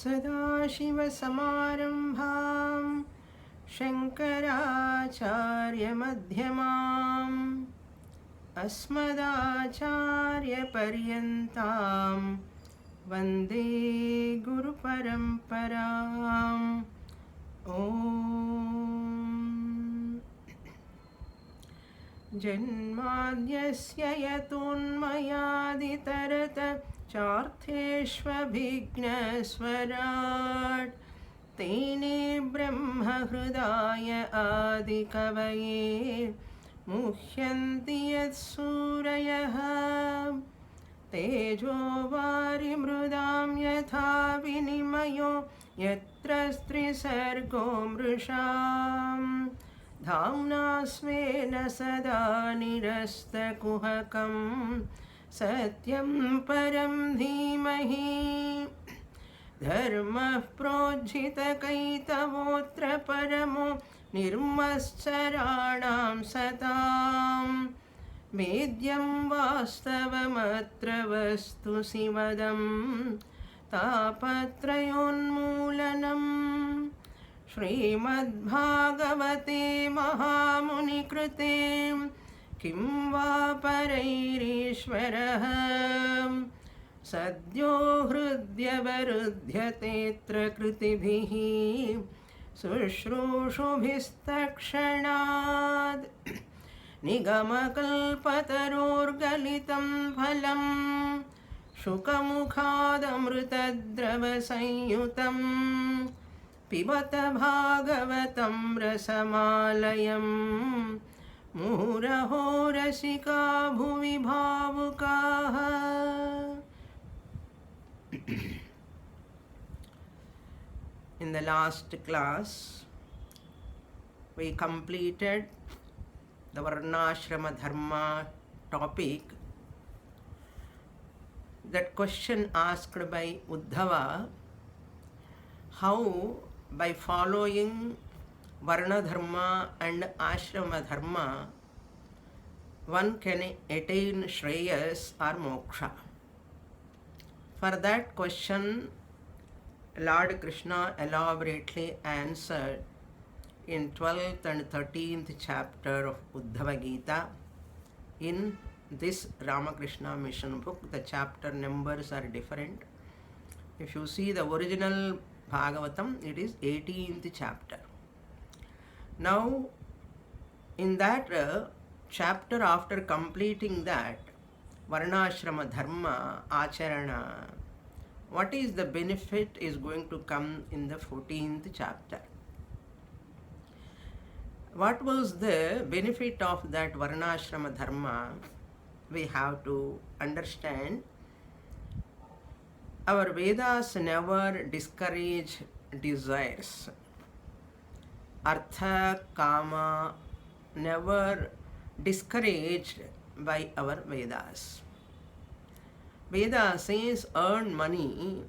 सदाशिवसमारम्भां शङ्कराचार्यमध्यमाम् अस्मदाचार्यपर्यन्तां वन्दे गुरुपरम्पराम्। ॐ जन्माद्यस्य यतोन्मयादितरत चार्थेष्वभिघ्नस्वराट् तेने ब्रह्महृदाय आदिकवये मुह्यन्ति यत्सूरयः तेजो वारिमृदां यथा विनिमयो यत्र स्त्रिसर्गो मृषाम् धाम्ना स्वेन सदा निरस्तकुहकं सत्यं परं धीमहि धर्मः प्रोज्झितकैतवोऽत्र परमो निर्मत्सराणां सतां वेद्यं वास्तवमत्र वस्तु शिवदं तापत्रयोन्मूलनम् श्रीमद्भागवते महामुनिकृते किं वा परैरीश्वरः सद्यो हृद्यवरुध्यतेऽत्र कृतिभिः शुश्रूषुभिस्तक्षणात् निगमकल्पतरोर्गलितं फलं शुकमुखादमृतद्रवसंयुतम् पिबत भागवतं रसमालयं मुहुरहो रसिका भुवि भावुकाः। In the last class, we completed the Varnashrama Dharma topic. That question asked by Uddhava, how by following Varna Dharma and Ashrama Dharma one can attain Shreyas or Moksha. For that question, Lord Krishna elaborately answered in 12th and 13th chapter of Uddhava Gita. In this Ramakrishna Mission book, the chapter numbers are different. If you see the original Bhagavatam, it is 18th chapter. Now, in that chapter, after completing that Varnashrama Dharma Acharana, what is the benefit is going to come in the 14th chapter. What was the benefit of that Varnashrama Dharma? We have to understand. Our Vedas never discourage desires. Artha, Kama, never discouraged by our Vedas. Veda says earn money,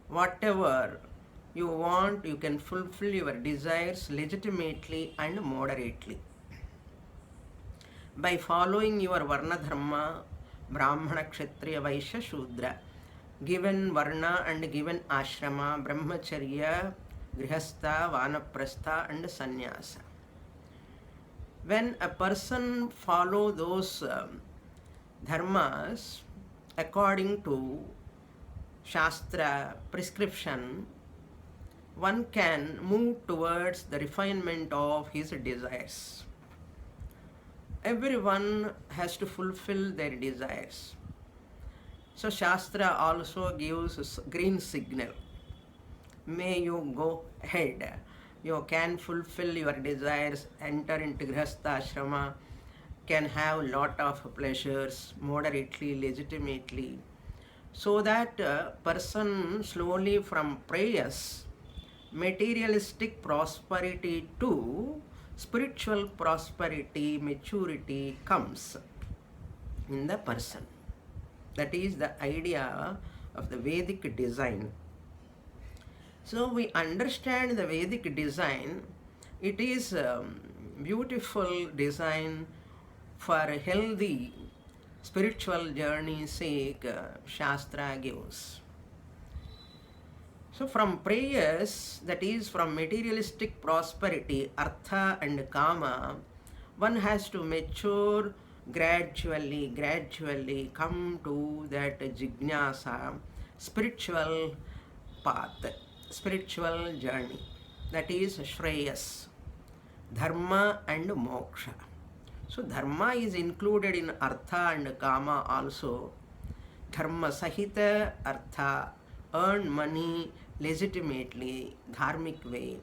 whatever you want, you can fulfill your desires legitimately and moderately. By following your Varna Dharma, Brahmana, Kshatriya, Vaishya, Shudra, given Varna and given Ashrama, Brahmacharya, Grihastha, Vanaprastha and Sannyasa. When a person follows those dharmas according to Shastra prescription, one can move towards the refinement of his desires. Everyone has to fulfill their desires. So Shastra also gives green signal. May you go ahead. You can fulfill your desires, enter into Grihastha Ashrama, can have lot of pleasures moderately, legitimately. So that person slowly from prayers, materialistic prosperity to spiritual prosperity, maturity comes in the person. That is the idea of the Vedic design. So we understand the Vedic design. It is beautiful design for a healthy spiritual journey sake Shastra gives. So from prayers, that is from materialistic prosperity, artha and kama, one has to mature gradually come to that jnana, spiritual path, spiritual journey. That is Shreyas, Dharma and Moksha. So Dharma is included in Artha and Kama also. Dharma Sahita Artha, earn money legitimately, dharmic way,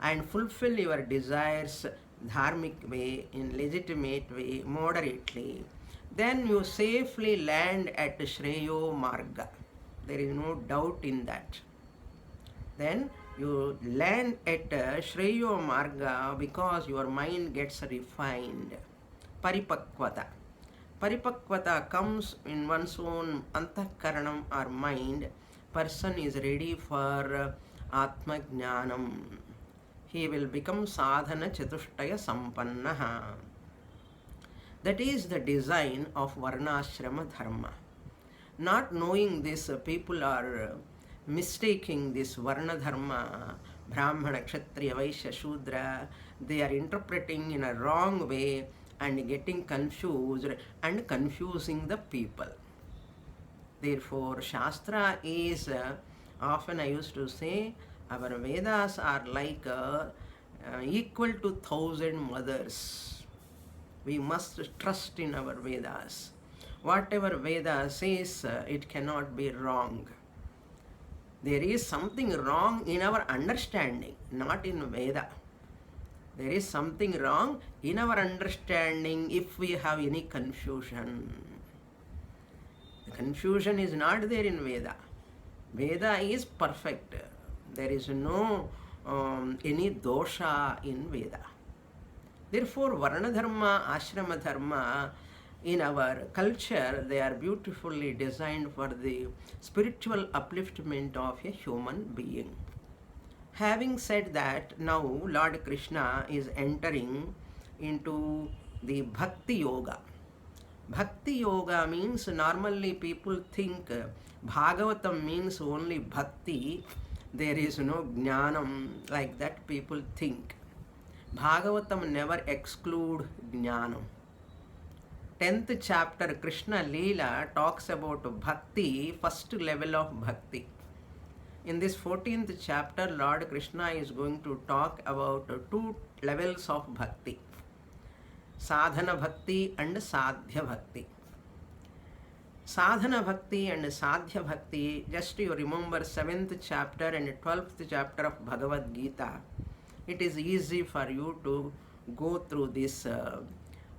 and fulfill your desires dharmic way, in legitimate way, moderately. Then you safely land at Shreyo Marga. There is no doubt in that. Then you land at Shreyo Marga because your mind gets refined. Paripakvata. Paripakvata comes in one's own antakaranam or mind. Person is ready for Atma Jnanam. He will become sadhana chatushtaya sampannaha. That is the design of varnashrama dharma. Not knowing this, people are mistaking this varna dharma, brahmana, kshatriya, vaishya, shudra. They are interpreting in a wrong way and getting confused and confusing the people. Therefore, Shastra is, often I used to say, our Vedas are like equal to 1,000 mothers. We must trust in our Vedas. Whatever Veda says, it cannot be wrong. There is something wrong in our understanding, not in Veda. There is something wrong in our understanding if we have any confusion. The confusion is not there in Veda. Veda is perfect. There is no any dosha in Veda. Therefore, Varna Dharma, Ashrama Dharma, in our culture, they are beautifully designed for the spiritual upliftment of a human being. Having said that, now Lord Krishna is entering into the Bhakti Yoga. Bhakti Yoga means, normally people think Bhagavatam means only Bhakti. There is no Jnanam, like that people think. Bhagavatam never exclude Jnanam. 10th chapter Krishna Leela talks about Bhakti, first level of Bhakti. In this 14th chapter, Lord Krishna is going to talk about 2 levels of Bhakti. Sadhana Bhakti and Sadhya Bhakti. Sadhana Bhakti and Sadhya Bhakti, just you remember 7th chapter and 12th chapter of Bhagavad Gita. It is easy for you to go through this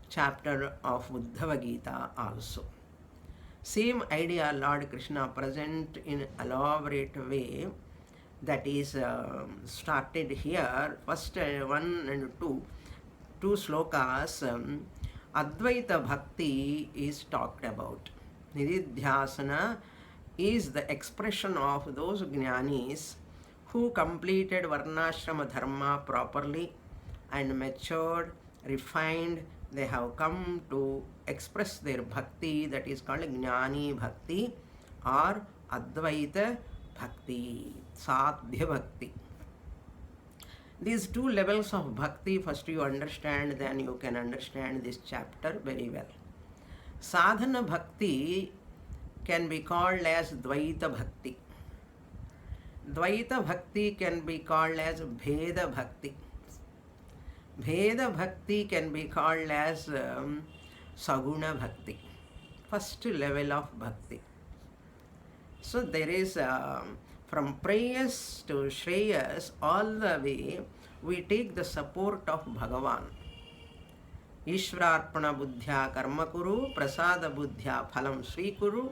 chapter of Uddhava Gita also. Same idea Lord Krishna present in elaborate way, that is started here. First 1 and 2 slokas, Advaita Bhakti is talked about. Nididhyasana is the expression of those jnanis who completed Varnashrama Dharma properly and matured, refined. They have come to express their bhakti, that is called Jnani Bhakti or Advaita Bhakti, Sadhya Bhakti. These 2 levels of bhakti, first you understand, then you can understand this chapter very well. Sadhana Bhakti can be called as Dvaita Bhakti. Dvaita Bhakti can be called as Bheda Bhakti. Bheda Bhakti can be called as Saguna Bhakti, first level of Bhakti. So there is from prayers to Shreyas, all the way we take the support of Bhagavan. Ishvararpana buddhya karma kuru, prasada buddhya phalam svikuru.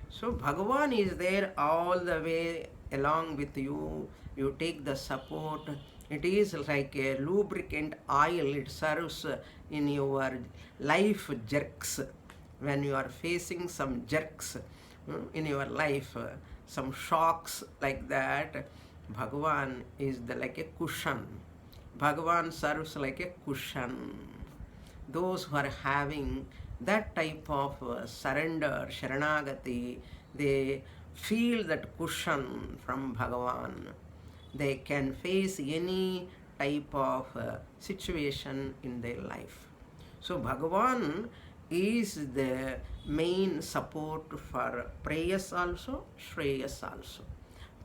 So Bhagavan is there all the way along with you. You take the support. It is like a lubricant oil. It serves in your life jerks. When you are facing some jerks in your life, some shocks like that, Bhagavan is like a cushion. Bhagavan serves like a cushion. Those who are having that type of surrender, Sharanagati, they feel that cushion from Bhagavan. They can face any type of situation in their life. So Bhagavan is the main support for prayas also, shreyas also.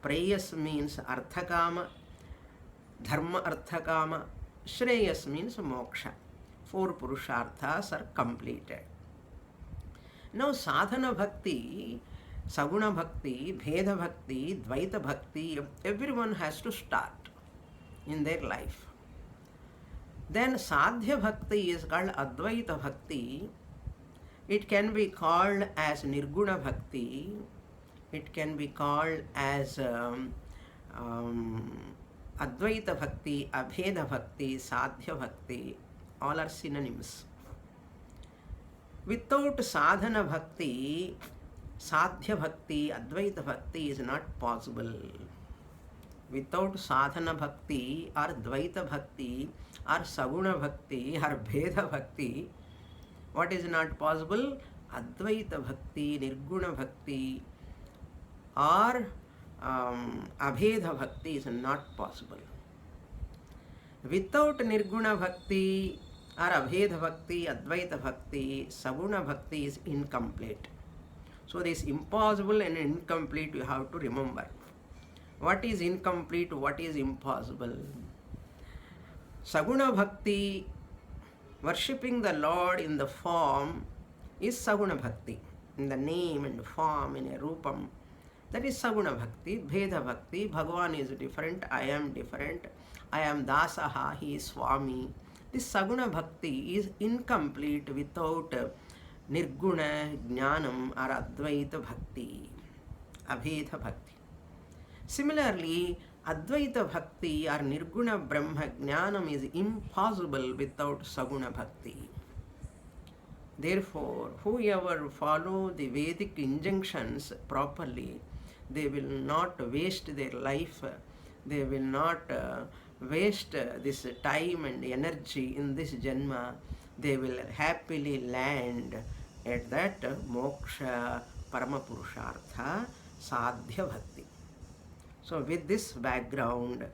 Prayas means arthakama, dharma arthakama, shreyas means moksha. 4 purusharthas are completed. Now sadhana bhakti, saguna bhakti, bheda bhakti, dvaita bhakti, everyone has to start in their life. Then sadhya bhakti is called advaita bhakti. It can be called as nirguna bhakti. It can be called as advaita bhakti, abheda bhakti, sadhya bhakti. All are synonyms. Without sadhana bhakti, sadhya bhakti, advaita bhakti is not possible. Without sadhana bhakti or dvaita bhakti or saguna bhakti or bheda bhakti, what is not possible? Advaita bhakti, nirguna bhakti or abheda bhakti is not possible. Without nirguna bhakti or abheda bhakti, advaita bhakti, saguna bhakti is incomplete. So this impossible and incomplete you have to remember. What is incomplete, what is impossible? Saguna bhakti, worshipping the Lord in the form, is saguna bhakti. In the name and form, in a rupam, that is saguna bhakti. Bheda bhakti, Bhagavan is different, I am different, I am dasaha, he is swami. This saguna bhakti is incomplete without nirguna, jnanam or advaita bhakti, abheda bhakti. Similarly, advaita bhakti or nirguna brahma jnanam is impossible without saguna bhakti. Therefore, whoever follow the Vedic injunctions properly, they will not waste their life, they will not waste this time and energy in this janma, they will happily land at that moksha parama purushartha sadhya bhakti. So with this background,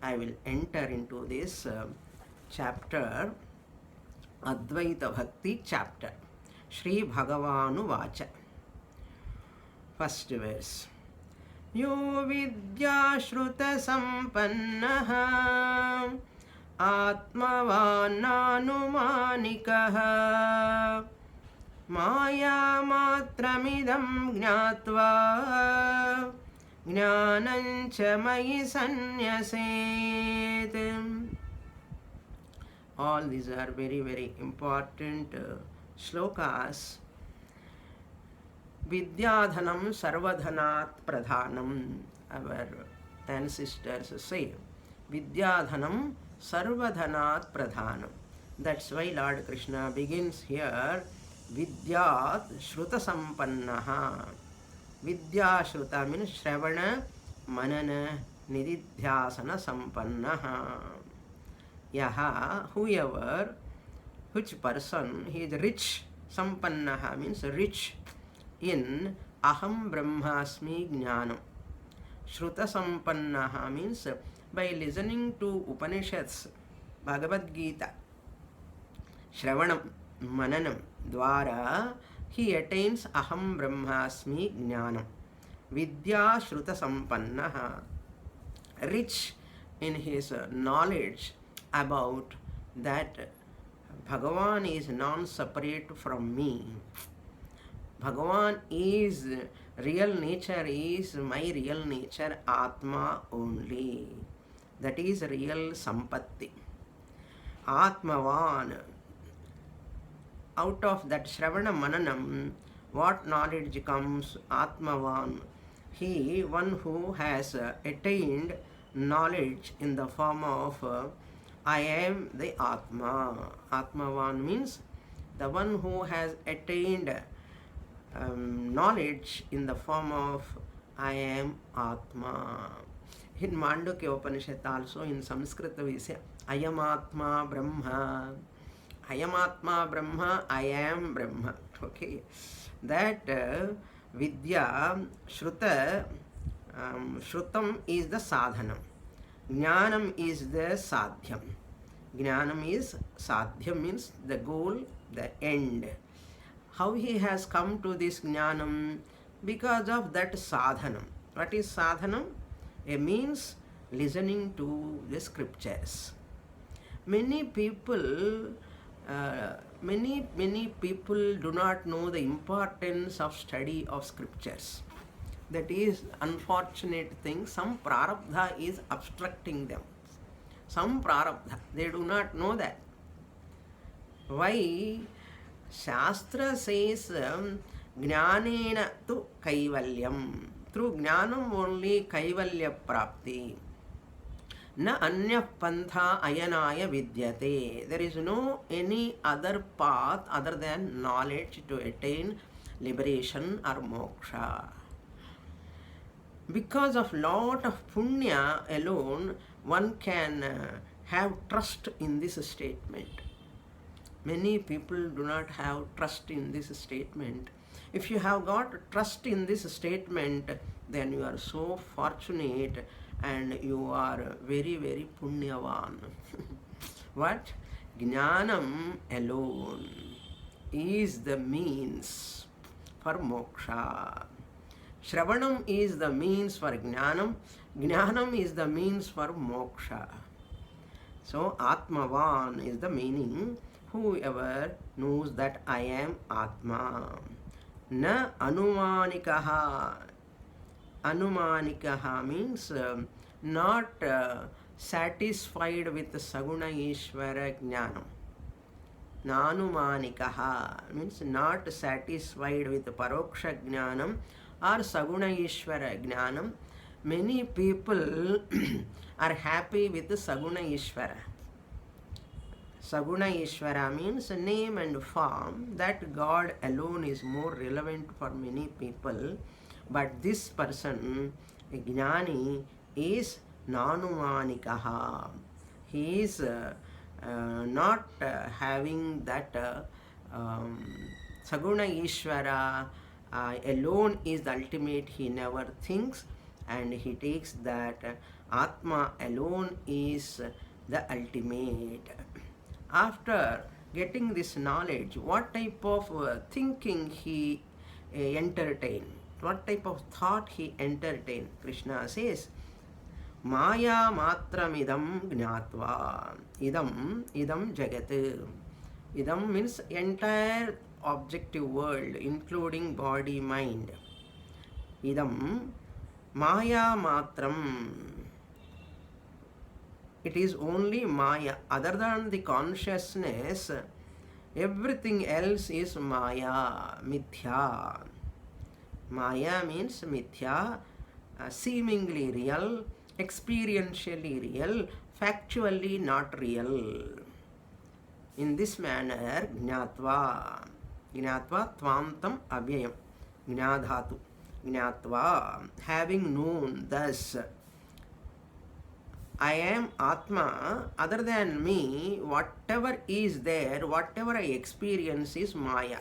I will enter into this chapter, Advaita Bhakti chapter. Shri Bhagavanu Vacha. First verse. Yo vidya shruta sampannaha atmavannanumanikaha maya matramidam gnatva jnanancha mayi sanyaset. All these are very, very important shlokas. Vidyadhanam sarvadhanat pradhanam. Our ancestors say, Vidyadhanam sarvadhanat pradhanam. That's why Lord Krishna begins here, Vidyat shruta sampannaha. Vidya shruta means Shravana, Manana, Nididhyasana sampannaha. Yaha, whoever, which person, he is rich, sampannaha means rich in aham brahmasmi jnanam. Shruta sampannaha means by listening to Upanishads, Bhagavad Gita, Shravanam, Mananam, Dwara, he attains aham brahmasmi jnanam. Vidya shruta sampannaha, rich in his knowledge about that Bhagavan is non-separate from me. Bhagavan is real nature, is my real nature, Atma only. That is real sampatti. Atmavan. Out of that Shravana Mananam, what knowledge comes? Atmavan. He, one who has attained knowledge in the form of I am the Atma. Atmavan means the one who has attained knowledge in the form of I am Atma. In Mandukya Upanishad also in Sanskrit we say Ayam Atma Brahma. Ayam Atma Brahma, I am Brahma. Okay. That Vidya, Shruta, Shrutam is the sadhanam. Jnanam is the sadhyam. Jnanam is sadhyam, means the goal, the end. How he has come to this jnanam? Because of that sadhanam. What is sadhanam? A means listening to the scriptures. Many people do not know the importance of study of scriptures. That is unfortunate thing. Some prarabdha is obstructing them. Some prarabdha, they do not know that. Why? Shastra says jnanena tu kaivalyam. Through jnanam only kaivalya prapti. Na anya pantha ayanaya vidyate. There is no any other path other than knowledge to attain liberation or moksha. Because of lot of punya alone, one can have trust in this statement. Many people do not have trust in this statement. If you have got trust in this statement, then you are so fortunate and you are very, very punyavan. What? Jnanam alone is the means for moksha. Shravanam is the means for jnanam. Jnanam is the means for moksha. So, Atmavan is the meaning. Whoever knows that I am Atma. Na anumanikaha. Anumanikaha means not satisfied with Saguna Ishvara Jnanam. Nanumanikaha means not satisfied with Paroksha Jnanam or Saguna Ishvara Jnanam. Many people are happy with Saguna Ishvara. Saguna Ishvara means name and form. That God alone is more relevant for many people. But this person, Jnani, is Nanumanikaha. He is not having that Saguna Ishvara alone is the ultimate. He never thinks and he takes that Atma alone is the ultimate. After getting this knowledge, what type of thinking he entertain? What type of thought he entertain? Krishna says, Maya matramidam gnatva. Idam jagat. Idam means entire objective world, including body, mind. Idam Maya matram. It is only Maya. Other than the consciousness, everything else is Maya, Mithya. Maya means Mithya, seemingly real, experientially real, factually not real. In this manner, Gnatva Tvantam Abhyayam, Gnadhatu, Gnatva, having known thus, I am Atma, other than me, whatever is there, whatever I experience is Maya.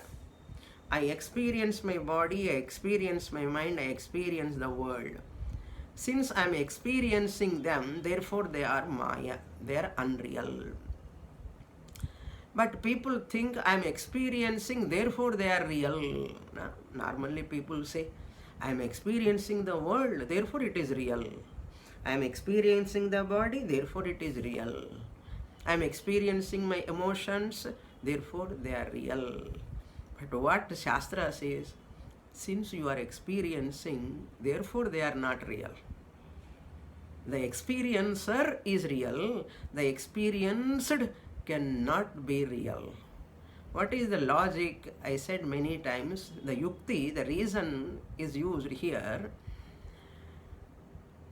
I experience my body, I experience my mind, I experience the world. Since I am experiencing them, therefore they are Maya, they are unreal. But people think I am experiencing, therefore they are real. Normally people say, I am experiencing the world, therefore it is real. I am experiencing the body, therefore it is real. I am experiencing my emotions, therefore they are real. But what Shastra says, since you are experiencing, therefore they are not real. The experiencer is real, the experienced cannot be real. What is the logic? I said many times, the yukti, the reason is used here.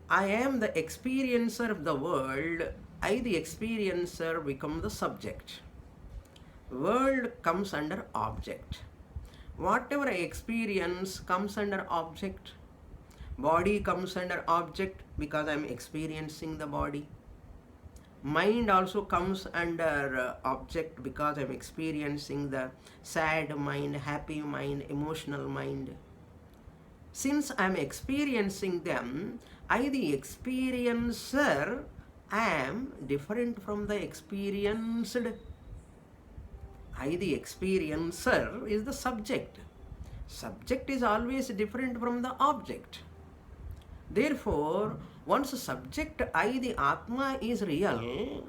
I am the experiencer of the world, I the experiencer become the subject. World comes under object. Whatever I experience comes under object. Body comes under object because I am experiencing the body. Mind also comes under object because I am experiencing the sad mind, happy mind, emotional mind. Since I am experiencing them, I, the experiencer, am different from the experienced. I, the experiencer, is the subject. Subject is always different from the object. Therefore, once subject I, the Atma, is real,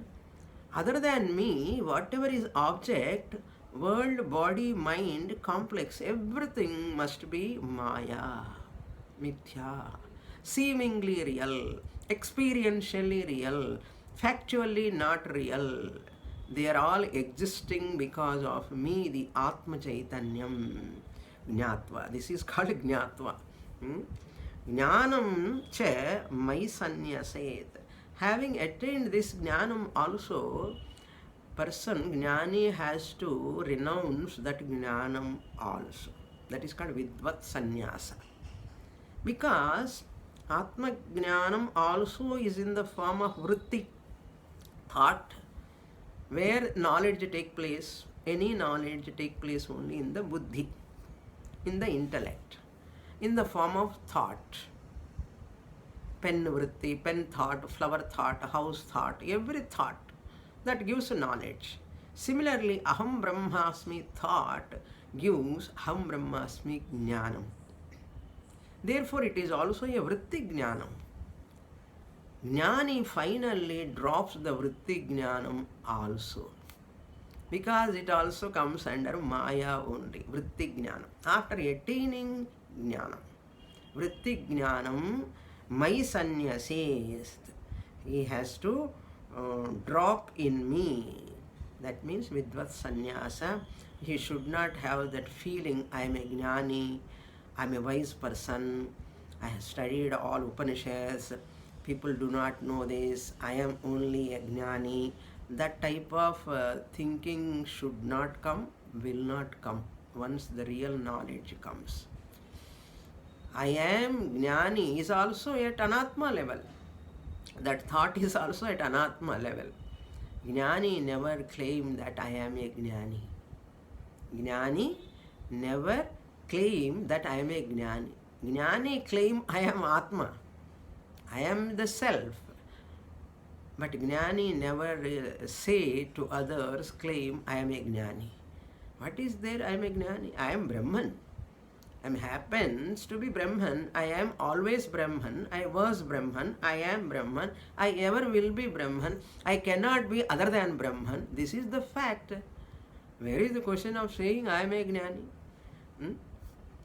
other than me, whatever is object, world, body, mind, complex, everything must be Maya, Mithya, seemingly real, experientially real, factually not real. They are all existing because of me, the Atma Chaitanyam, Jnatva. This is called Jnatva. Jnanam cha mai sanyaset. Having attained this jnanam also, person jnani has to renounce that jnanam also. That is called vidvat sannyasa. Because atma jnanam also is in the form of vritti, thought, where knowledge take place. Any knowledge take place only in the buddhi, in the intellect, in the form of thought. Pen vritti, pen thought, flower thought, house thought, every thought that gives knowledge. Similarly, aham brahmasmi thought gives aham brahmasmi jnanam. Therefore, it is also a vritti jnanam. Jnani finally drops the vritti jnanam also, because it also comes under Maya only, vritti jnanam. After attaining jnanam, vritti jnanam, mai sannyasest, he has to drop in me. That means vidvat sannyasa. He should not have that feeling, I am a jnani, I am a wise person, I have studied all Upanishads, people do not know this, I am only a jnani. That type of thinking should not come, will not come once the real knowledge comes. I am jnani is also at anatma level. That thought is also at anatma level. Jnani never claim that I am a jnani. Jnani never claim that I am a jnani. Jnani claim I am atma. I am the self. But jnani never say to others, claim I am a jnani. What is there? I am a jnani. I am Brahman. I happens to be Brahman. I am always Brahman. I was Brahman. I am Brahman. I ever will be Brahman. I cannot be other than Brahman. This is the fact. Where is the question of saying I am a jnani?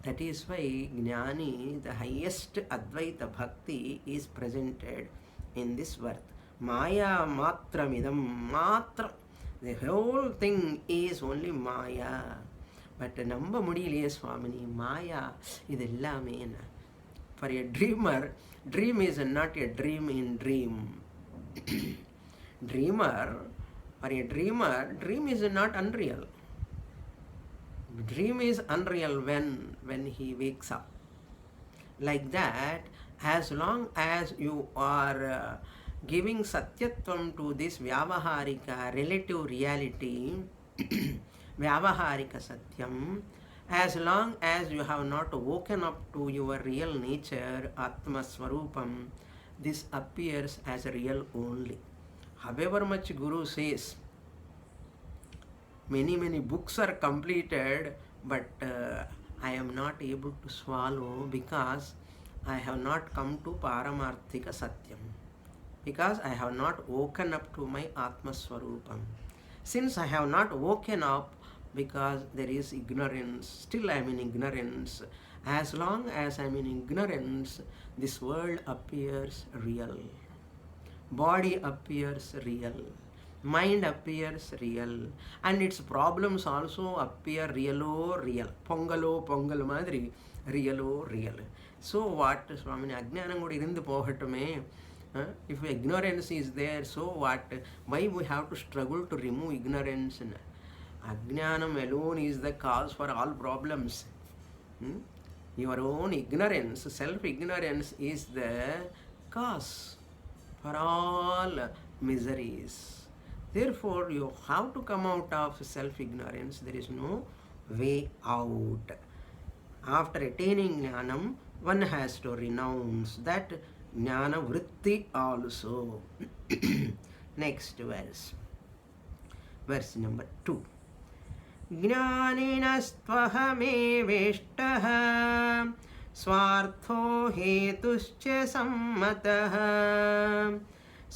That is why jnani, the highest Advaita Bhakti, is presented in this verse. Maya matramidam matra. The whole thing is only Maya. But நம்ப முடியலையே சுவாமினி, மாயா இது எல்லாமே. For a dreamer, dream is not a dream in dream. For a dreamer, dream is not unreal. Dream is unreal when he wakes up. Like that, as long as you are giving satyatvam to this vyavaharika, relative reality, Vyavaharika Satyam, as long as you have not woken up to your real nature, Atma Swarupam, this appears as real only. However much Guru says, many books are completed, but I am not able to swallow because I have not come to Paramarthika Satyam. Because I have not woken up to my Atma Swarupam. Since I have not woken up, because there is ignorance, still I am in ignorance. As long as I am in ignorance, this world appears real. Body appears real. Mind appears real. And its problems also appear real. Pongalo madri, real. So what, Swamini, Ajnanam kuda irundu povatume. If ignorance is there, so what? Why we have to struggle to remove ignorance? Ajnanam alone is the cause for all problems. Your own ignorance, self-ignorance is the cause for all miseries. Therefore, you have to come out of self-ignorance. There is no way out. After attaining jnanam, one has to renounce that jnana vritti also. Next verse, verse number 2. ज्ञानिनस्त्वहमेवेष्टः स्वार्थो हेतुश्च सम्मतः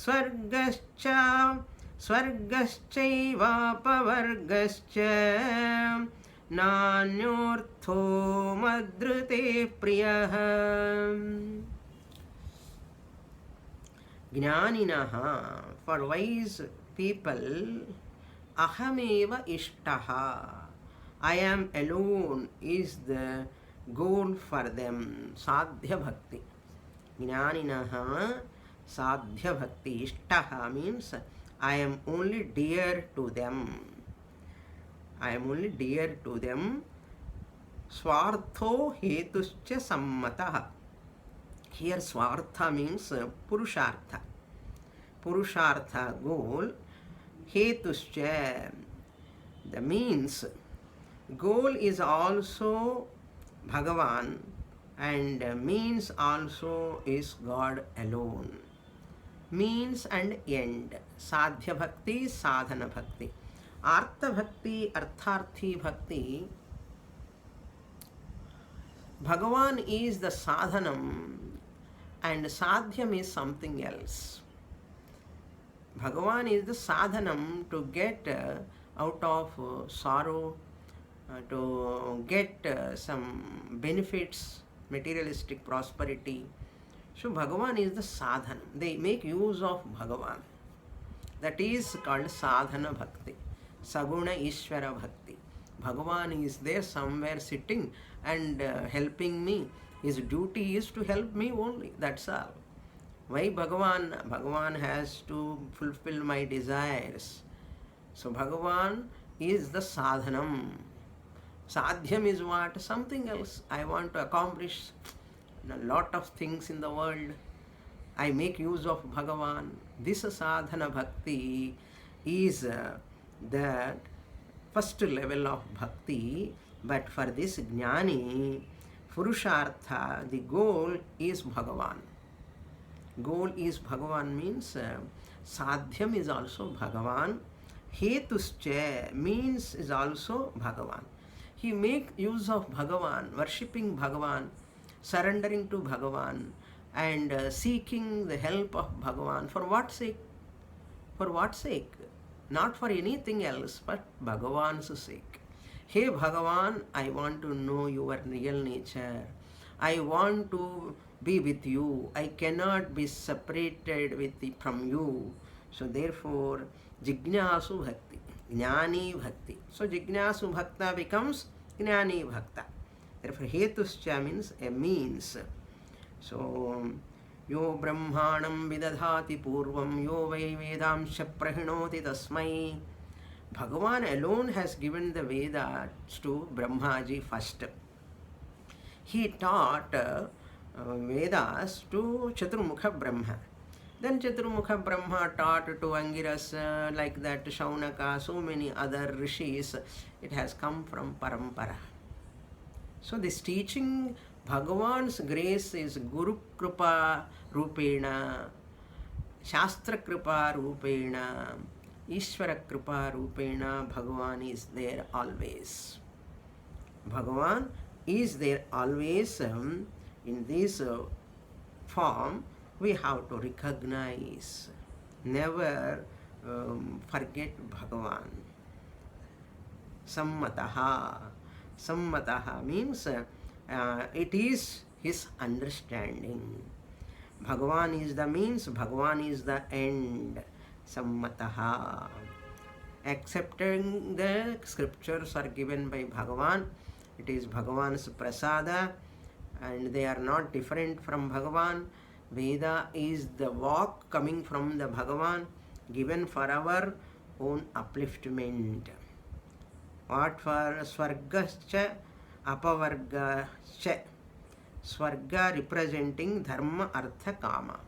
स्वर्गश्चैवापवर्गश्च नान्योऽर्थो मद्रुते प्रियः. Jnaniनः, for wise people, ahameva ishtaha, I am alone is the goal for them. Sadhya bhakti. Jnaninaha sadhya bhakti. Ishtaha means I am only dear to them. I am only dear to them. Swartho hetuscha sammataha. Here swartha means purushartha. Purushartha, goal. Hetuscha, the means. Goal is also Bhagavan, and means also is God alone. Means and end. Sadhya bhakti, sadhana bhakti. Artha bhakti, artharthi bhakti. Bhagavan is the sadhanam and sadhyam is something else. Bhagavan is the sadhanam to get out of sorrow, to get some benefits, materialistic prosperity. So Bhagavan is the sadhana. They make use of Bhagavan. That is called sadhana bhakti. Saguna Ishvara bhakti. Bhagavan is there somewhere sitting and helping me. His duty is to help me only. That's all. Why Bhagavan? Bhagavan has to fulfill my desires. So Bhagavan is the sadhanam. Sadhyam is what? Something else. I want to accomplish a lot of things in the world. I make use of Bhagavan. This sadhana bhakti is the first level of bhakti. But for this jnani, purushartha, the goal is Bhagavan. Goal is Bhagavan means sadhyam is also Bhagavan. Hetuscha means is also Bhagavan. He make use of Bhagavan, worshipping Bhagavan, surrendering to Bhagavan, and seeking the help of Bhagavan. For what sake? For what sake? Not for anything else, but Bhagavan's sake. Hey Bhagavan, I want to know your real nature. I want to be with you. I cannot be separated from you. So therefore, Jignasu Bhakti, Jnani Bhakti. So Jignasu Bhakta becomes Jnani Bhakta. Therefore, Hetuscha means a means. So, Yo Brahmanam Vidadhati Purvam Yo Vai Vedamsha Prahinoti Tasmai. Bhagavan alone has given the Vedas to Brahmaji first. He taught Vedas to Chaturmukha Brahma. Then Chaturmukha Brahma taught to Angiras, like that Shaunaka, so many other rishis. It has come from Parampara. So this teaching, Bhagavan's grace is Guru Kripa Rupena, Shastra Kripa Rupena, Ishvara Kripa Rupena. Bhagavan is there always. Bhagavan is there always. In this form, we have to recognize, never forget Bhagavan. Sammataha. Sammataha means it is his understanding. Bhagavan is the means, Bhagavan is the end. Sammataha. Accepting the scriptures are given by Bhagavan. It is Bhagavan's prasada and they are not different from Bhagavan. Veda is the walk coming from the Bhagavan, given for our own upliftment. What for? Swargascha, apavargascha. Swarga representing dharma, artha, kama.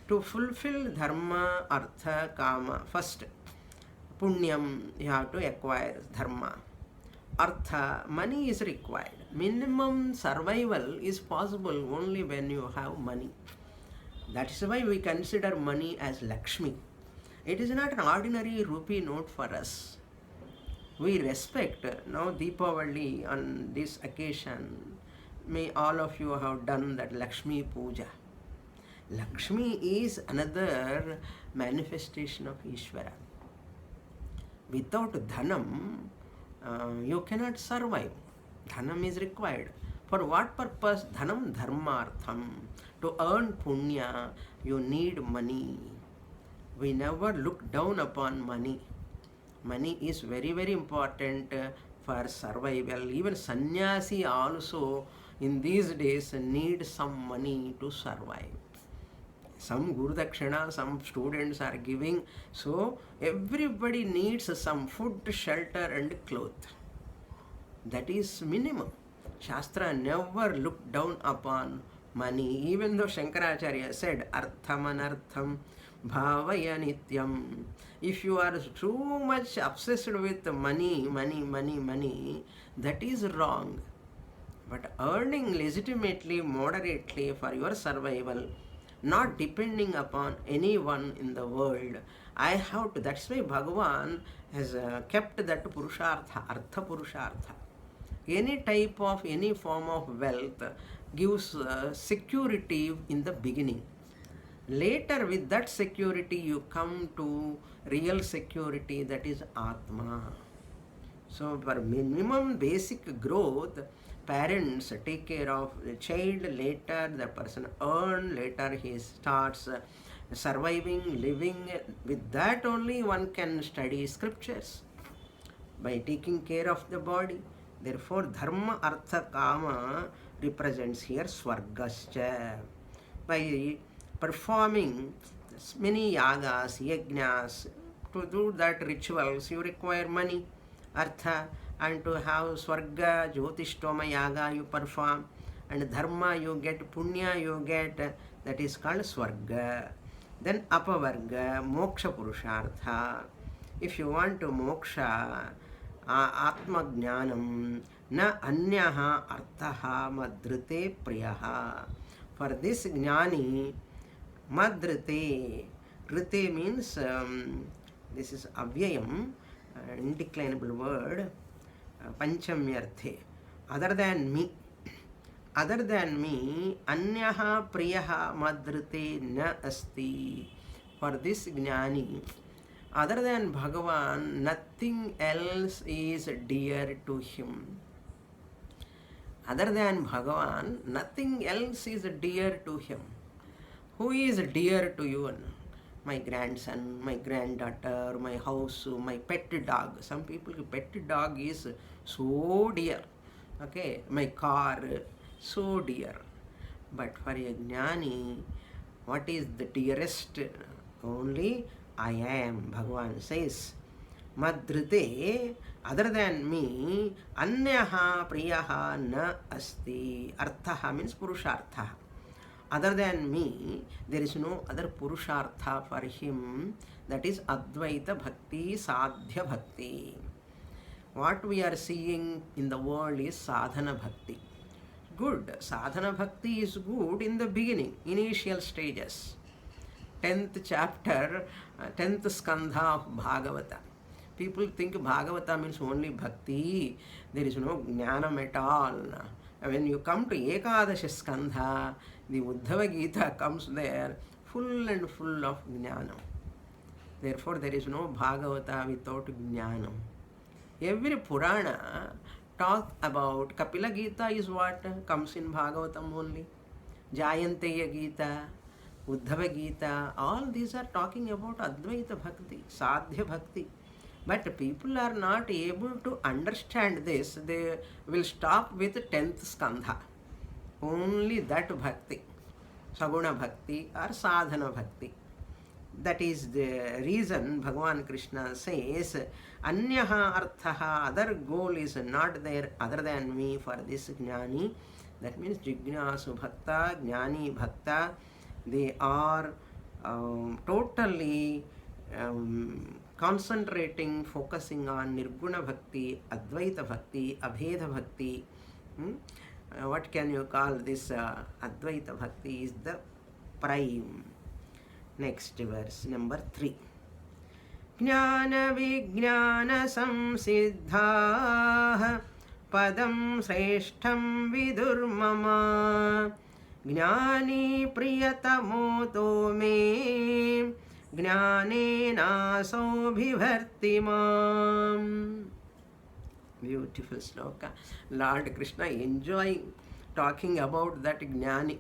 To fulfill dharma, artha, kama, first punyam you have to acquire dharma. Artha, money is required. minimum survival is possible only when you have money. That is why we consider money as Lakshmi. It is not an ordinary rupee note for us. We respect now Deepavali on this occasion. May all of you have done that Lakshmi Puja. Lakshmi is another manifestation of Ishvara. Without dhanam, you cannot survive. Dhanam is required. For what purpose? Dhanam dharmartham. To earn punya, you need money. We never look down upon money. Money is very, very important for survival. Even sannyasi also in these days need some money to survive. Some Guru Dakshina, some students are giving. So everybody needs some food, shelter and cloth. That is minimum. Shastra never looked down upon money. Even though Shankaracharya said, Artham anartham bhavaya nityam. If you are too much obsessed with money, that is wrong. But earning legitimately, moderately for your survival, not depending upon anyone in the world, I have to. That's why Bhagavan has kept that Purushartha, Artha Purushartha. Any type of, any form of wealth gives security in the beginning. Later, with that security, you come to real security, that is Atma. So, for minimum basic growth, parents take care of the child. Later, the person earns. Later, he starts surviving, living. With that only one can study scriptures by taking care of the body. Therefore, dharma, artha, kama represents here swargascha. By performing many yagas, yajnas, to do that rituals, you require money, artha, and to have swarga, jyotishtoma yaga you perform, and dharma you get, punya you get, that is called swarga. Then apavarga, moksha purushartha. If you want to moksha, atma jnanam, na anyaha arthaha madrite priyaha. For this jnani, madrite, rite means, this is avyayam, indeclinable word, panchamyarthe. Other than me, anyaha priyaha madrite na asti. For this jnani, other than Bhagavan, nothing else is dear to him. Other than Bhagavan, nothing else is dear to him. Who is dear to you? My grandson, my granddaughter, my house, my pet dog. Some people, pet dog is so dear. Okay, my car, so dear. But for a jnani, what is the dearest? Only I am. Bhagavan says, madrite, other than me, anyaha priyaha na asti. Arthaha means purushartha. Other than me, there is no other purushartha for him. That is Advaita Bhakti, Sadhya Bhakti. What we are seeing in the world is Sadhana Bhakti. Good. Sadhana Bhakti is good in the beginning, initial stages. 10th chapter, 10th skandha of Bhagavata. People think Bhagavata means only bhakti. There is no jnanam at all. When you come to Ekadasha skandha, the Uddhava Gita comes there full and full of jnanam. Therefore, there is no Bhagavata without jnanam. Every Purana talk about Kapila Gita is what comes in Bhagavatam only. Jayanteya Gita, Uddhava Gita, all these are talking about Advaita Bhakti, Sadhya Bhakti. But people are not able to understand this. They will stop with 10th skandha. Only that Bhakti, Saguna Bhakti or Sadhana Bhakti. That is the reason Bhagavan Krishna says, Anyaha arthaha, other goal is not there other than me for this jnani. That means Jignasu Bhakta, Jnani Bhakta, they are totally concentrating, focusing on Nirguna Bhakti, Advaita Bhakti, Abheda Bhakti. Hmm? What can you call this? Advaita Bhakti is the prime. Next verse, number 3. ज्ञानविज्ञानसंसिद्धाः पदं श्रेष्ठं विदुर्मम ज्ञानी प्रियतमोतो मे ज्ञानेनासौ बिभर्ति माम्. Beautiful sloka. Lord Krishna enjoying talking about that Jnani.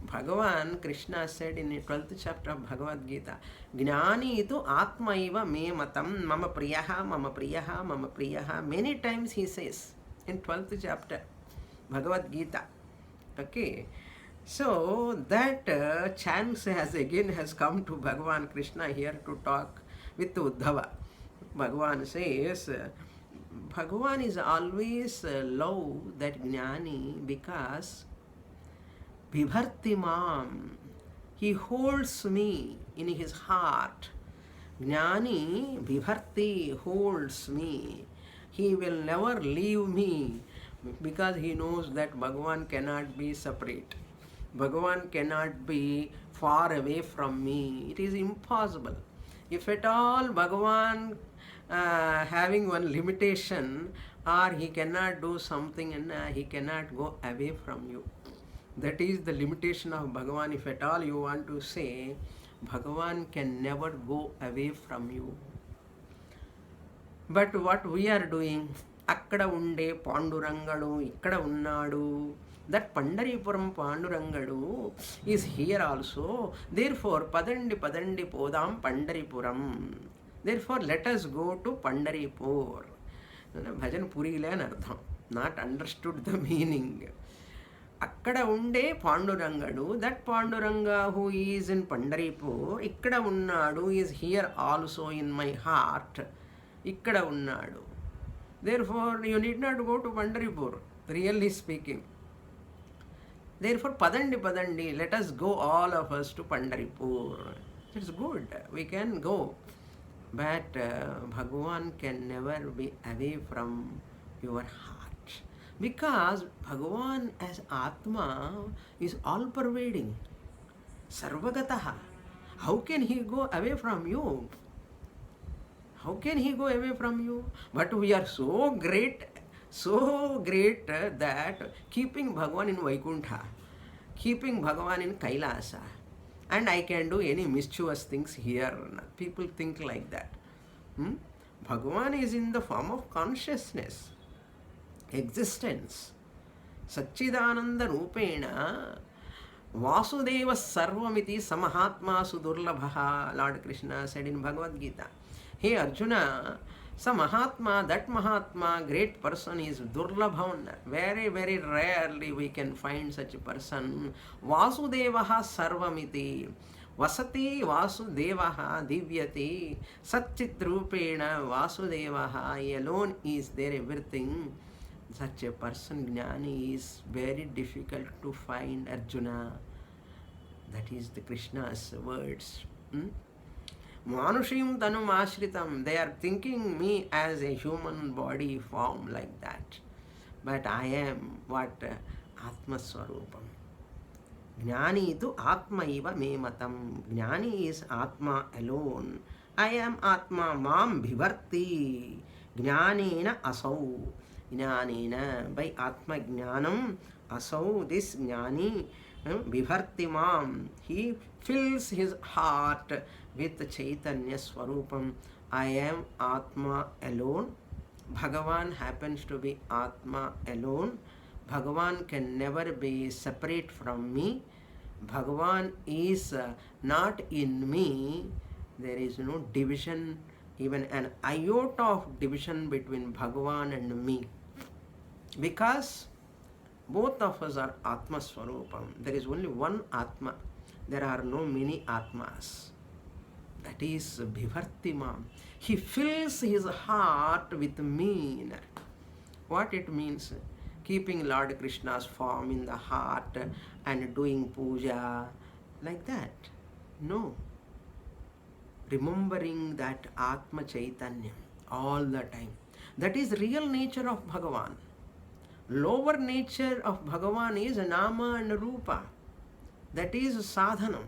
Bhagavan Krishna said in the 12th chapter of Bhagavad Gita, Jnani itu atmaiva me matam mama priyaha mama priyaha mama priyaha. Many times he says in 12th chapter Bhagavad Gita. Okay. So that chance has come to Bhagavan Krishna here to talk with Uddhava. Bhagavan says, Bhagavan is always love that Jnani because Vibharti Mam, he holds me in his heart. Jnani Vibharti holds me. He will never leave me because he knows that Bhagavan cannot be separate. Bhagavan cannot be far away from me. It is impossible. If at all Bhagavan having one limitation, or he cannot do something and he cannot go away from you. That is the limitation of Bhagavan. If at all you want to say, Bhagavan can never go away from you. But what we are doing, akkada unde Pandurangadu, ikkada unnadu, that Pandaripuram Pandurangadu is here also. Therefore, padandi podam Pandaripuram. Therefore, let us go to Pandaripur. Bhajan Purile an ardham. Not understood the meaning. Akkada unde Pandurangadu, that Panduranga who is in Pandaripur, ikkada unnadu is here also in my heart. Ikkada unnadu. Therefore, you need not go to Pandaripur, really speaking. Therefore, padandi, let us go all of us to Pandaripur. It's good, we can go. But Bhagavan can never be away from your heart. Because Bhagavan as Atma is all-pervading. Sarvagataha. How can he go away from you? How can he go away from you? But we are so great that keeping Bhagavan in Vaikuntha, keeping Bhagavan in Kailasa, and I can do any mischievous things here. People think like that. Bhagavan is in the form of consciousness, existence. Satchidananda Rupena Vasudeva Sarvamiti Samahatma Sudurlabha, Lord Krishna said in Bhagavad Gita. Hey Arjuna, Samahatma, that Mahatma, great person is Durlabhavan. Very, very rarely we can find such a person. Vasudevaha Sarvamiti. Vasati Vasudevaha Divyati. Satchitrupena Vasudevaha. He alone is there, everything. Such a person, Jnani, is very difficult to find, Arjuna. That is the Krishna's words. Manushim Tanum Ashritam. They are thinking me as a human body form like that. But I am what? Atma Swarupam. Jnani tu Atma iva me matam. Jnani is Atma alone. I am Atma mam bhivarti. Jnanena asau. Jnanena, by Atma Jnanam, asau, this Jnani, bhivarti mam. He fills his heart with Chaitanya Swarupam. I am Atma alone. Bhagavan happens to be Atma alone. Bhagavan can never be separate from me. Bhagavan is not in me. There is no division, even an iota of division between Bhagavan and me. Because both of us are Atma Swarupam. There is only one Atma. There are no many Atmas. That is Bhivartimam. He fills his heart with me. What it means? Keeping Lord Krishna's form in the heart and doing puja like that. No. Remembering that Atma Chaitanya all the time. That is real nature of Bhagavan. Lower nature of Bhagavan is Nama and Rupa. That is sadhanam.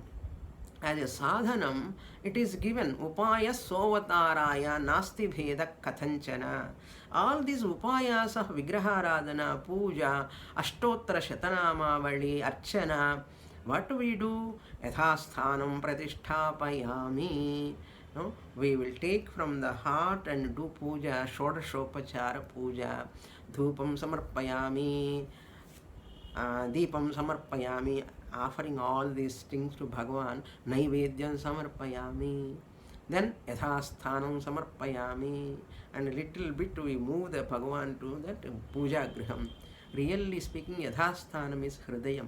As a sadhanam, it is given upaya sovataraya nasti bheda kathanchana. All these upayas of vigraharadhana, puja, ashtottara shatanamavali, archana, what we do? Yathasthanam pratisthapayami. No? We will take from the heart and do puja, shodashopachara puja, dhupam samarpayami, deepam samarpayami, offering all these things to Bhagavan, naivedyam samarpayami, then yathasthanam samarpayami, and a little bit we move the Bhagavan to that puja griham. Really speaking, yathasthanam is hridayam.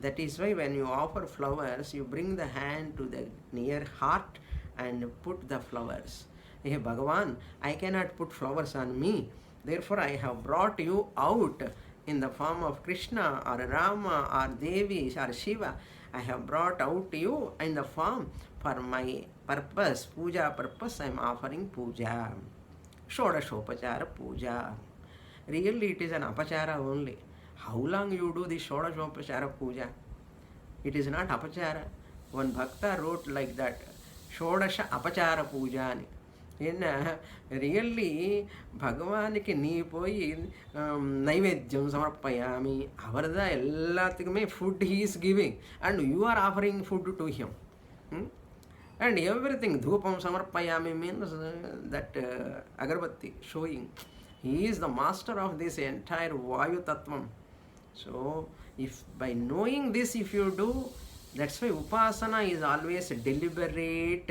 That is why when you offer flowers, you bring the hand to the near heart and put the flowers. Hey Bhagavan, I cannot put flowers on me, therefore I have brought you out in the form of Krishna or Rama or Devi or Shiva. I have brought out you in the form for my purpose, puja purpose. I am offering puja, Shodashopachara puja. Really it is an apachara only. How long you do the Shodashopachara puja? It is not apachara. One bhakta wrote like that, Shodasha apachara puja. Really, Bhagavaniki nee poi naivedyam samarpayami. Avarda ellathikume food he is giving, and you are offering food to him. And everything, dhupam samarpayami means that agarbatti showing. He is the master of this entire Vayu Tattvam. So, if by knowing this, if you do, that's why Upasana is always deliberate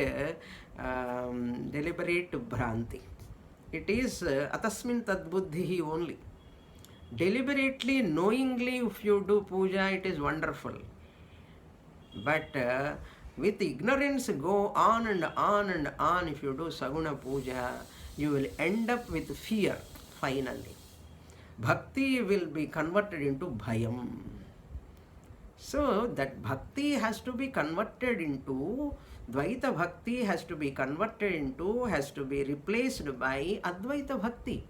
bhranti. It is atasmin tadbuddhihi only. Deliberately, knowingly, if you do puja, it is wonderful. But with ignorance, go on and on and on. If you do saguna puja, you will end up with fear finally. Bhakti will be converted into bhayam. So that bhakti has to be converted into, Dvaita bhakti has to be converted into, has to be replaced by Advaita bhakti.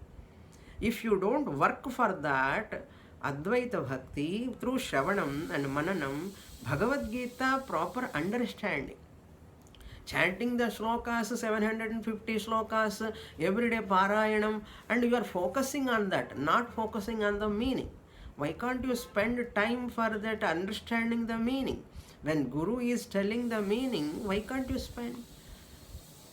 If you don't work for that, Advaita bhakti, through Shravanam and Mananam, Bhagavad Gita proper understanding, chanting the slokas, 750 slokas, everyday parayanam, and you are focusing on that, not focusing on the meaning. Why can't you spend time for that understanding the meaning? When Guru is telling the meaning, why can't you spend?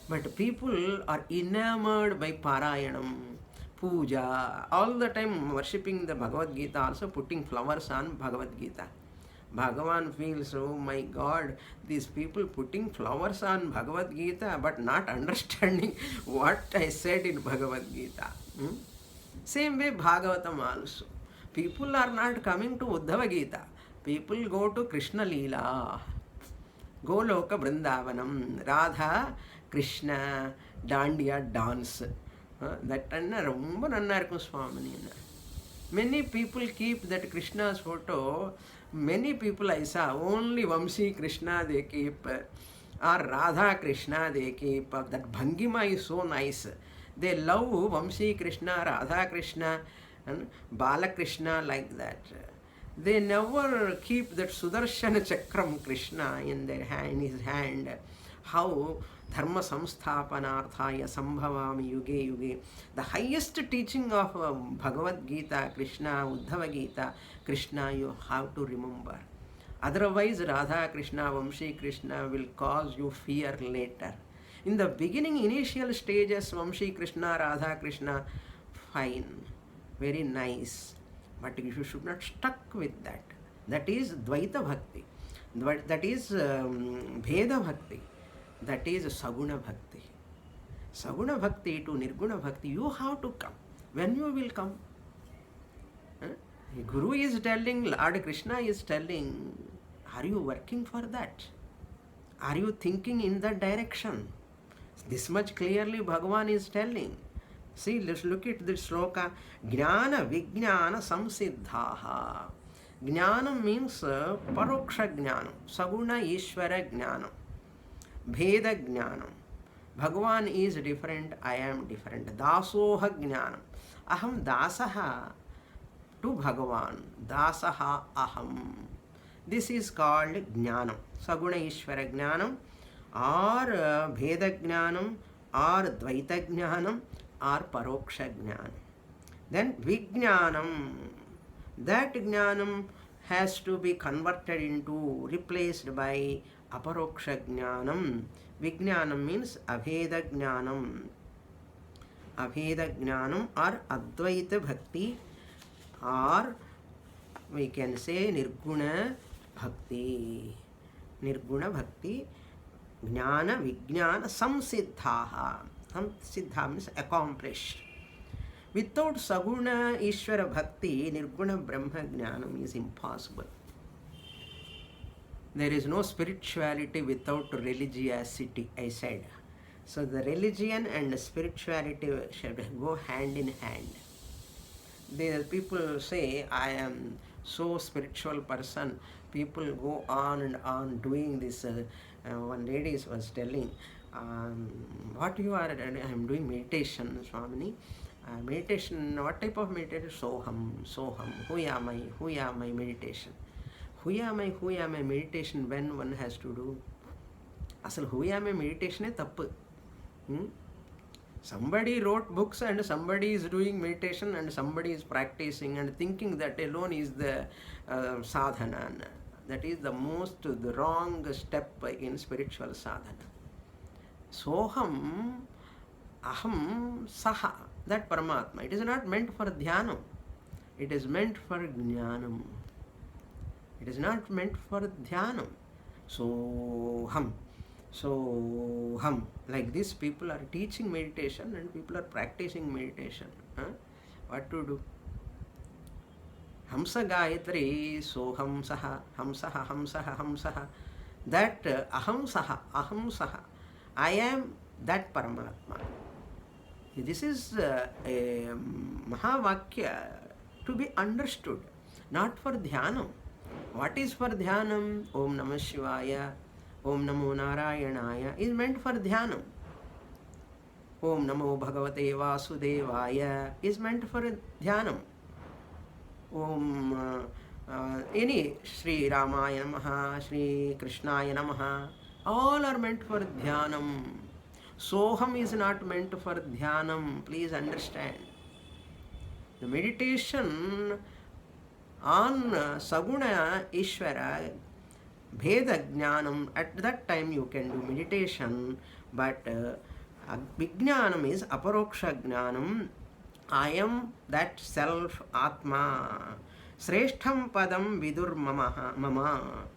But people are enamored by Parayanam, Puja, all the time worshipping the Bhagavad Gita, also putting flowers on Bhagavad Gita. Bhagavan feels, oh my God, these people putting flowers on Bhagavad Gita but not understanding what I said in Bhagavad Gita. Same way Bhagavatam also. People are not coming to Uddhava Gita. People go to Krishna Leela, Goloka Vrindavanam, Radha, Krishna, Dandiya dance. That romba nanna irukum Swamini. Many people keep that Krishna's photo. Many people I saw, only Vamsi Krishna they keep, or Radha Krishna they keep. That Bhangima is so nice. They love Vamsi Krishna, Radha Krishna, and Bala Krishna like that. They never keep that Sudarshana Chakram Krishna in their hand, in his hand. How Dharma Samsthapanarthaya Sambhavami Yuge Yuge. The highest teaching of Bhagavad Gita, Krishna, Uddhava Gita, Krishna, you have to remember. Otherwise, Radha Krishna, Vamsi Krishna will cause you fear later. In the beginning, initial stages, Vamsi Krishna, Radha Krishna, fine, very nice. But you should not stuck with that. That is Dvaita Bhakti. That is Bheda Bhakti. That is Saguna Bhakti. Saguna Bhakti to Nirguna Bhakti, you have to come. When you will come? Guru is telling, Lord Krishna is telling, are you working for that? Are you thinking in that direction? This much clearly Bhagavan is telling. See, let's look at this sloka. Jnana Vijnana Samsiddhaha. Jnana means Paroksha Jnanam, Saguna Ishvara Jnanam, Bheda Jnanam. Bhagavan is different, I am different. Dasoha Jnanam. Aham Dasaha. to Bhagavan. Dasaha aham. This is called Jnanam. Saguna Ishvara Jnanam or Bheda Jnanam or Dvaita Jnanam or Paroksha Jnanam. Then Vijnanam. That Jnanam has to be converted into, replaced by Aparoksha Jnanam. Vijnanam means Abheda Jnanam. Abheda Jnanam or Advaita Bhakti, or we can say Nirguna Bhakti. Nirguna Bhakti, Jnana, Vijnana, Samsiddhaha. Samsiddha means accomplished. Without Saguna Ishvara Bhakti, Nirguna Brahma Jnanam is impossible. There is no spirituality without religiosity, I said. So the religion and spirituality should go hand in hand. The people say, I am so spiritual person. People go on and on doing this. One lady was telling, what you are, I am doing meditation, Swamini. Meditation, what type of meditation? Soham, Soham, who am I meditation. Who am I meditation when one has to do? Asal who am I meditation is tappu. Somebody wrote books and somebody is doing meditation and somebody is practicing and thinking that alone is the sadhana. That is the wrong step in spiritual sadhana. Soham, aham, saha, that Paramatma. It is not meant for dhyana. It is meant for jnanam. It is not meant for dhyana. Soham. Like this, people are teaching meditation and people are practicing meditation. What to do? Hamsa Gayatri, Soham Saha, Hamsaha, Hamsaha, Hamsaha. That Aham Saha, I am that Paramatma. This is a Mahavakya to be understood, not for Dhyanam. What is for Dhyanam? Om Namah Shivaya, Om Namo Narayanaya is meant for Dhyanam. Om Namo Bhagavate Vasudevaya is meant for Dhyanam. Om any Sri Ramaya Namaha, Sri Krishnaya Namaha, all are meant for Dhyanam. Soham is not meant for Dhyanam. Please understand. The meditation on Saguna Ishvara Bheda Jnanam, at that time you can do meditation, but Vijnanam is Aparoksha Jnanam. I am that self Atma. Sreshtham Padam Vidur Mama.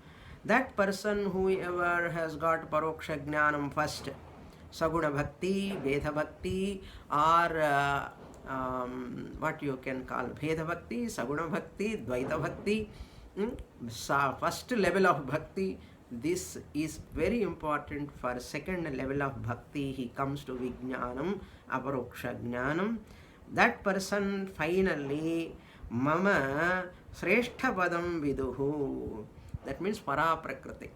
That person, whoever has got Paroksha Jnanam first, Saguna Bhakti, Vedha Bhakti, or what you can call Bheda Bhakti, Saguna Bhakti, Dvaita Bhakti, first level of Bhakti. This is very important. For second level of Bhakti, he comes to Vijnanam, Aparoksha Jnanam. That person finally, Mama Sreshta Padam Viduhu. That means Paraprakriti.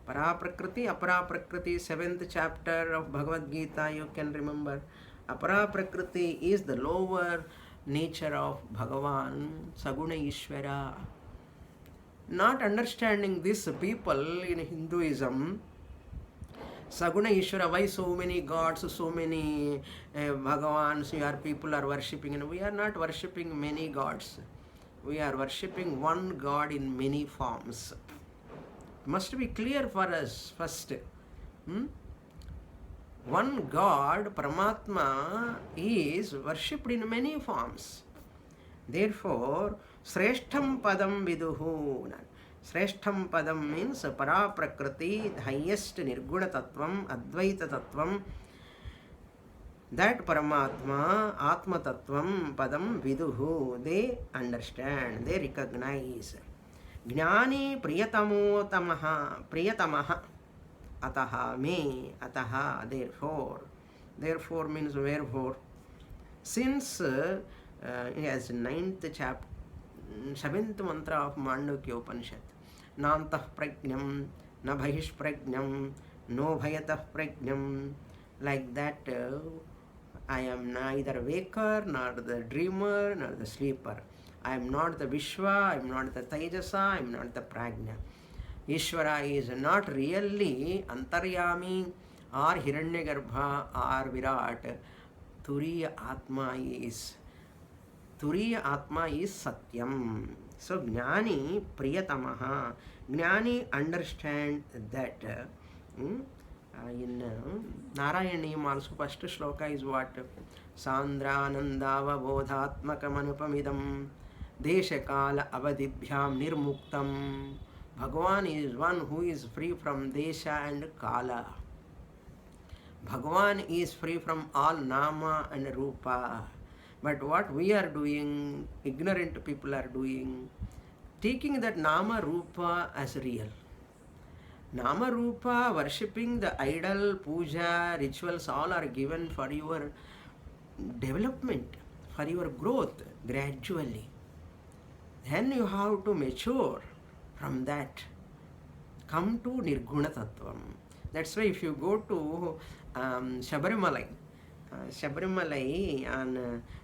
Paraprakriti, Aparaprakriti, 7th chapter of Bhagavad Gita, you can remember. Aparaprakriti is the lower nature of Bhagavan, Saguna Ishvara. Not understanding this, people in Hinduism, Saguna Ishvara, why so many gods, so many Bhagavans, people are worshipping, and we are not worshipping many gods. We are worshipping one God in many forms. Must be clear for us first. One God, Paramatma, is worshipped in many forms. Therefore, Sreshtham Padam Viduhu. Sreshtham Padam means Paraprakriti, the highest Nirguna Tattvam, Advaita Tattvam. That Paramatma, Atma Tattvam, Padam Viduhu, they understand, they recognize. Jnani Priyatamo Priyatamaha. Ataha me, ataha, therefore. Therefore means wherefore. Since as 9th chapter, 7th mantra of Mandukya Upanishad, Nantah Prajnam, Na Bhahish Prajnam, No Bhayatah Prajnam, like that, I am neither waker, nor the dreamer, nor the sleeper. I am not the Vishwa, I am not the Tejasa, I am not the Prajna. Ishvara is not really Antaryami or Hiranyagarbha or Virat. Turiya Atma is Satyam. So Jnani Priyatamaha. Jnani understand that in Narayaniyam also first shloka is what? Sandranandava bodhatmakamanupamidam deshakala avadibhyam nirmuktam. Bhagavan is one who is free from desha and kala. Bhagavan is free from all nama and rupa. But what we are doing, ignorant people are doing, taking that nama rupa as real. Nama rupa, worshipping the idol, puja, rituals, all are given for your development, for your growth gradually. Then you have to mature from that. Come to Nirguna Tattvam. That's why if you go to Shabarimalai,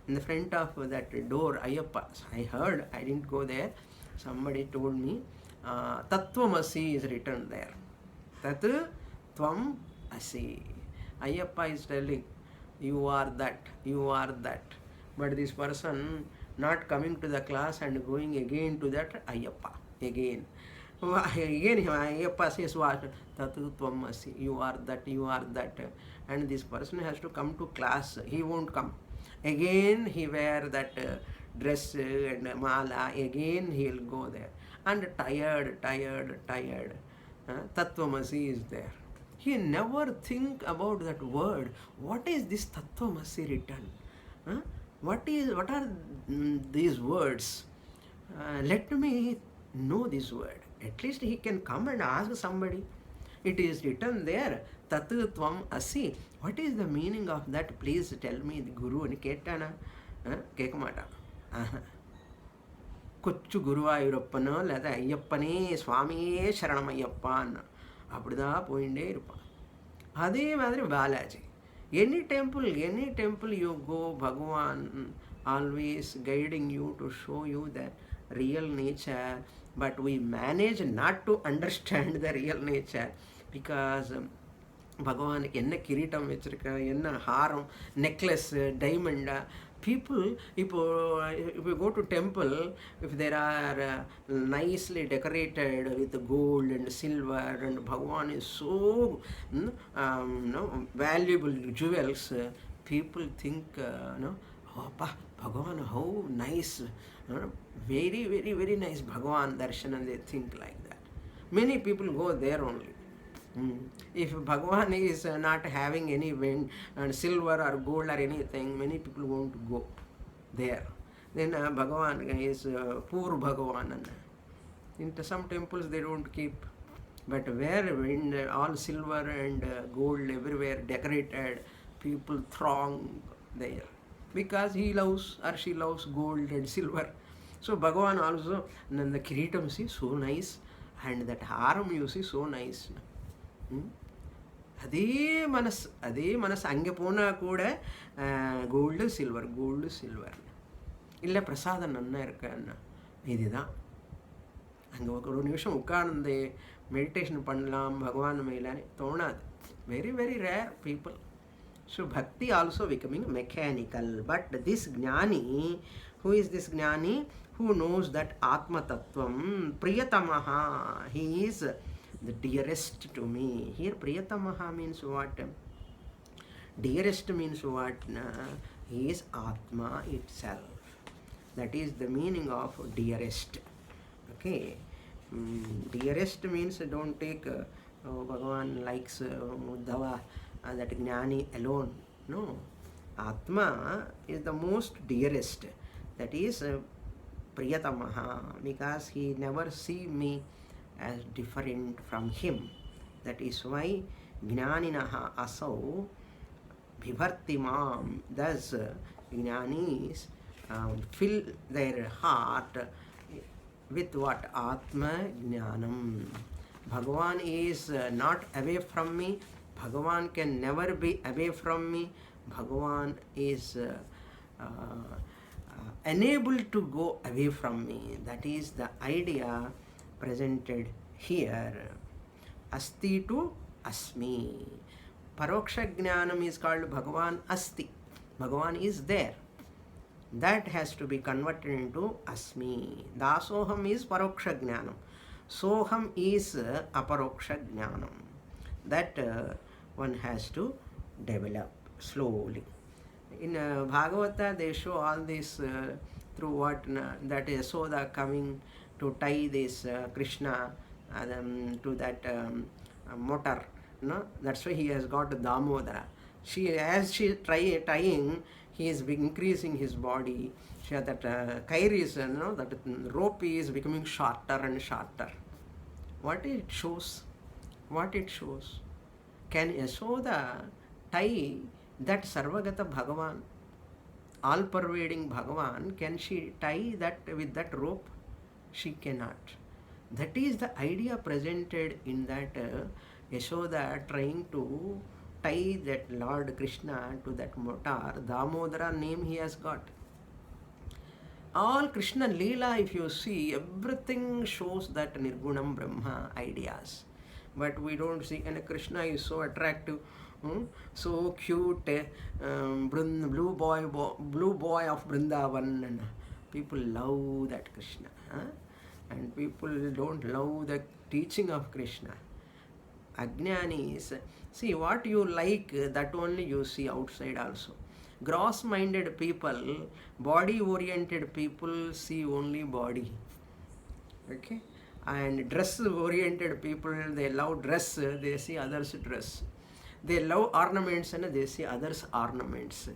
in the front of that door, Ayyappa, I heard, I didn't go there, somebody told me, Tattvamasi is written there. Tat Tvam Asi. Ayyappa is telling, you are that, you are that. But this person not coming to the class and going again to that Ayyappa. Again Ayyappa says what? Tatu Tvam Asi. You are that, you are that. And this person has to come to class. He won't come. Again he wear that dress and mala. Again he will go there. And tired. Tattvamasi is there. He never think about that word. What is this Tattvamasi written? What are these words? Let me know this word. At least he can come and ask somebody. It is written there, Tatu Tvam Asi. What is the meaning of that? Please tell me, the Guru. And Ketana, Kekamata. கொச்சு குருவாயூரப்பனோ இல்லை ஐயப்பனே சுவாமியே சரணம் ஐயப்பான் அப்படிதான் போயிட்டே இருப்பான். அதே மாதிரி Balaji, any temple you go, Bhagavan always guiding you to show you the real nature, but we manage not to understand the real nature because பகவானுக்கு என்ன கிரீட்டம் வச்சுருக்க, என்ன ஹாரம், necklace, டைமண்டா. People, if you go to temple, if there are nicely decorated with gold and silver and Bhagavan is so valuable jewels, people think, oh, Bhagavan, how nice, very, very, very nice Bhagavan darshan, and they think like that. Many people go there only. If Bhagavan is not having any silver or gold or anything, many people won't go there. Then Bhagavan is poor Bhagavan. In some temples they don't keep, but where all silver and gold everywhere decorated, people throng there because he loves or she loves gold and silver. So Bhagavan also, and the kiritam see so nice, and that haram you see so nice. அதே மனசு அங்கே போனால் கூட gold silver இல்லை பிரசாதம் நன்னா இருக்கன்னா இதுதான். அங்கே ஒரு நிமிஷம் உட்கார்ந்து மெடிடேஷன் பண்ணலாம் பகவான் மேலானே தோணாது. Very very rare people. So bhakti also becoming mechanical. But this jnani, who is this jnani? Who knows that Atma Tattvam, Priyatamaha, he is the dearest to me. Here Priyatamaha means what? Dearest means what? He is Atma itself. That is the meaning of dearest. Okay. Dearest means don't take Bhagavan likes Uddhava, that jnani alone. No. Atma is the most dearest. That is Priyatamaha, because he never see me as different from him. That is why jnaninaha asau bhivartimam. Thus jnanis fill their heart with what? Atma jnanam. Bhagavan is not away from me. Bhagavan can never be away from me. Bhagavan is unable to go away from me. That is the idea presented here. Asti to asmi. Paroksha Jnanam is called Bhagavan Asti. Bhagavan is there. That has to be converted into Asmi. Dasoham is Paroksha Jnanam. Soham is Aparoksha Jnanam. That one has to develop slowly. In Bhagavata, they show all this through what that Yasoda coming to tie this Krishna to that motor. No? That's why he has got Damodara. As she tying, he is increasing his body. That kair is, that rope is becoming shorter and shorter. What it shows? What it shows? Can Yasoda tie that Sarvagata Bhagavan, all-pervading Bhagavan, can she tie that with that rope? She cannot. That is the idea presented in that Yashoda trying to tie that Lord Krishna to that motor. Damodara name he has got. All Krishna Leela, if you see, everything shows that Nirgunam Brahma ideas. But we don't see, and Krishna is so attractive, so cute, blue boy of Vrindavan, and people love that Krishna. And people don't love the teaching of Krishna. Ajnanis, see what you like, that only you see outside also. Gross-minded people, body-oriented people see only body. Okay? And dress-oriented people, they love dress, they see others dress. They love ornaments and they see others ornaments.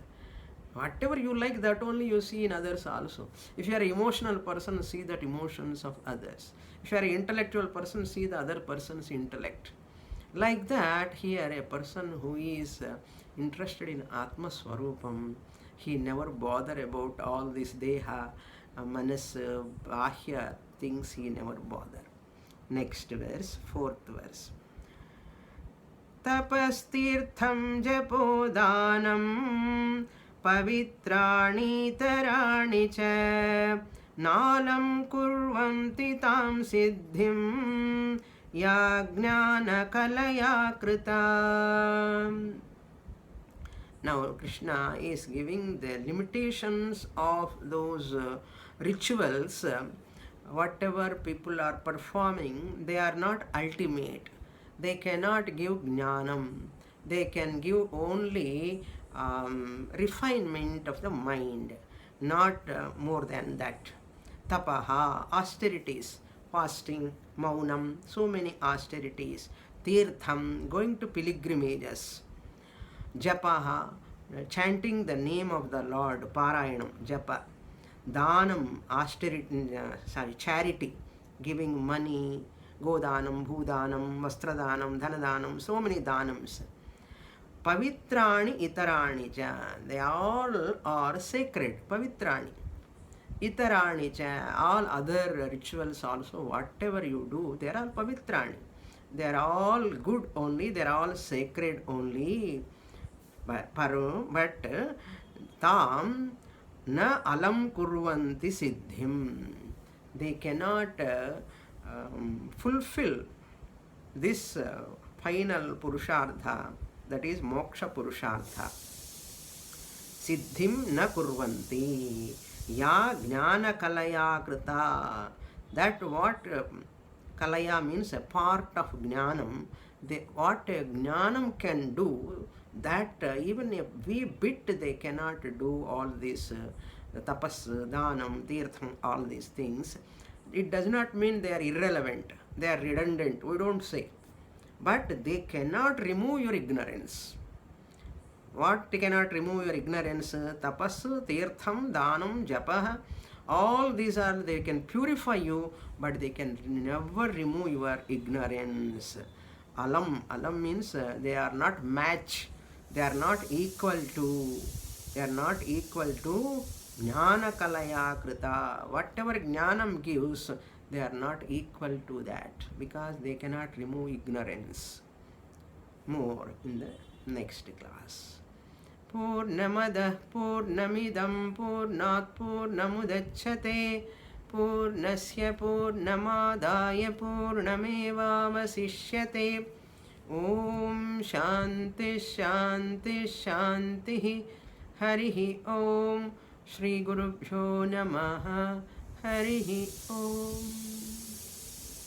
Whatever you like, that only you see in others also. If you are an emotional person, see that emotions of others. If you are an intellectual person, see the other person's intellect. Like that, here a person who is interested in Atma Swarupam, he never bother about all this Deha, Manas, Bahya things, he never bother. Next verse, fourth verse. Tapastirtham japodanam pavitrani tarani cha nalam kurvanti tam siddhim ya jnana kalaya krita. Now Krishna is giving the limitations of those rituals. Whatever people are performing, they are not ultimate. They cannot give jnanam. They can give only refinement of the mind, not more than that. Tapaha, austerities, fasting, maunam, so many austerities. Tirtham, going to pilgrimages. Japaha, chanting the name of the Lord, Parayanam, Japa. Danam, austerity, charity, giving money, Godanam, Bhudanam, Vastradanam, Dhanadanam, so many danams. Pavitrani itarani cha, they all are sacred, pavitrani. Itarani cha, all other rituals also, whatever you do, they are all pavitrani. They are all good only, they are all sacred only. But tam na alam kurvanti siddhim. They cannot fulfill this final purushartha, that is moksha purushartha. Siddhim na kurvanti ya jnana kalaya krita. That what kalaya means, a part of jnanam. What jnanam can do, that even a wee bit they cannot do all this tapas, dhanam, tirtham, all these things. It does not mean they are irrelevant, they are redundant, we don't say. But they cannot remove your ignorance. What cannot remove your ignorance? Tapas, tirtham, dhanam, japah, all these are, they can purify you, but they can never remove your ignorance. Alam, alam means they are not match, they are not equal to jnana kalaya krita. Whatever jnanam gives, they are not equal to that, because they cannot remove ignorance. More in the next class. पूर्णमदः पूर्णमिदं पूर्णात् पूर्णमुदच्छते पूर्णस्य पूर्णमादाय पूर्णमेवावशिष्यते। ॐ शान्ति शान्ति शान्तिः। हरिः ॐ। श्रीगुरुभ्यो नमः। हरिः ॐ।